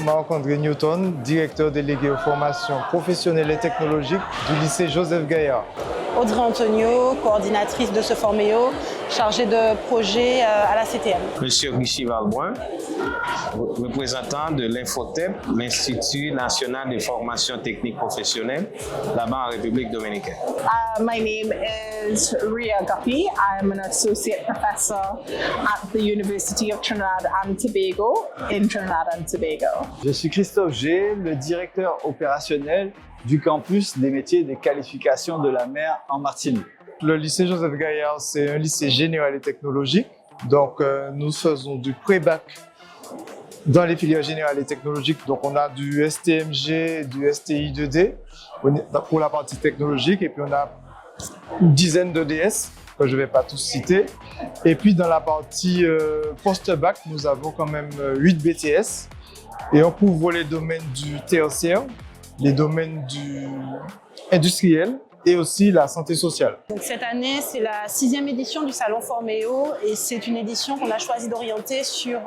Marc-André Newton, directeur délégué aux formations professionnelles et technologiques du lycée Joseph Gaillard. Audrey Antonio, coordinatrice de ce Forméo, chargée de projet à la CTM. Monsieur Richie Valboin, représentant de l'Infotep, l'Institut national de formation technique professionnelle, là-bas en République dominicaine. My name is Ria Guppy. I'm an associate professor at the University of Trinidad and Tobago in Trinidad and Tobago. Je suis Christophe G, le directeur opérationnel du campus des métiers et des qualifications de la mer en Martinique. Le lycée Joseph Gaillard, c'est un lycée général et technologique. Donc, nous faisons du pré-bac dans les filières générales et technologiques. Donc, on a du STMG, du STI 2D pour la partie technologique. Et puis, on a une dizaine de DS que je ne vais pas tous citer. Et puis, dans la partie post-bac, nous avons quand même 8 BTS. Et on couvre les domaines du tertiaire, les domaines du industriel et aussi la santé sociale. Donc cette année, c'est la 6e édition du Salon Forméo et c'est une édition qu'on a choisi d'orienter sur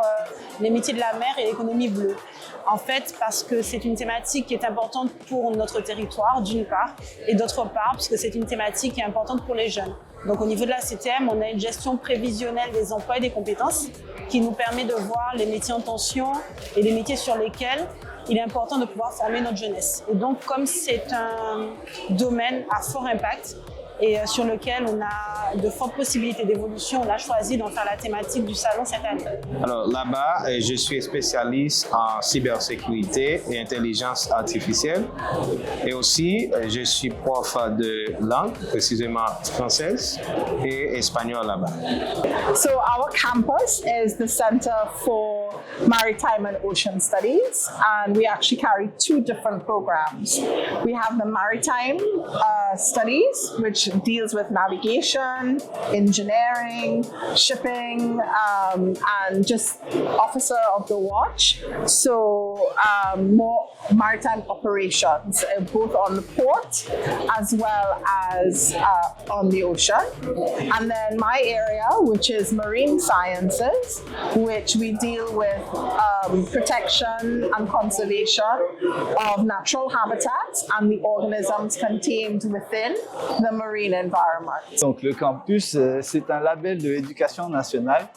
les métiers de la mer et l'économie bleue. En fait, parce que c'est une thématique qui est importante pour notre territoire, d'une part, et d'autre part, parce que c'est une thématique qui est importante pour les jeunes. Donc au niveau de la CTM, on a une gestion prévisionnelle des emplois et des compétences qui nous permet de voir les métiers en tension et les métiers sur lesquels il est important de pouvoir former notre jeunesse. Et donc, comme c'est un domaine à fort impact et sur lequel on a de fortes possibilités d'évolution, on a choisi d'en faire la thématique du salon cette année. Alors là-bas, je suis spécialiste en cybersécurité et intelligence artificielle. Et aussi, je suis prof de langue, précisément française et espagnol là-bas. So our campus is the Center for Maritime and Ocean Studies, and we actually carry 2 different programs. We have the Maritime Studies, which deals with navigation, engineering, shipping, and just officer of the watch. So more maritime operations, both on the port as well as on the ocean. And then my area, which is marine sciences, which we deal with protection and conservation of natural habitats and the organisms contained within the marine environment. Donc le campus, c'est un label de l'éducation nationale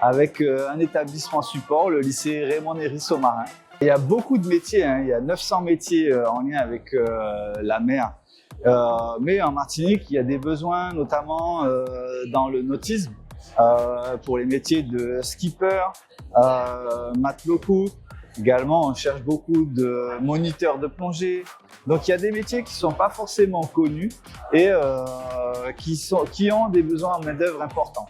avec un établissement support, le lycée Raymond Néry-Saumarin. Il y a beaucoup de métiers, hein. Il y a 900 métiers en lien avec la mer. Mais en Martinique, il y a des besoins notamment dans le nautisme pour les métiers de skipper, matelot cook. Également, on cherche beaucoup de moniteurs de plongée. Donc, il y a des métiers qui ne sont pas forcément connus et qui ont des besoins en main-d'œuvre importants.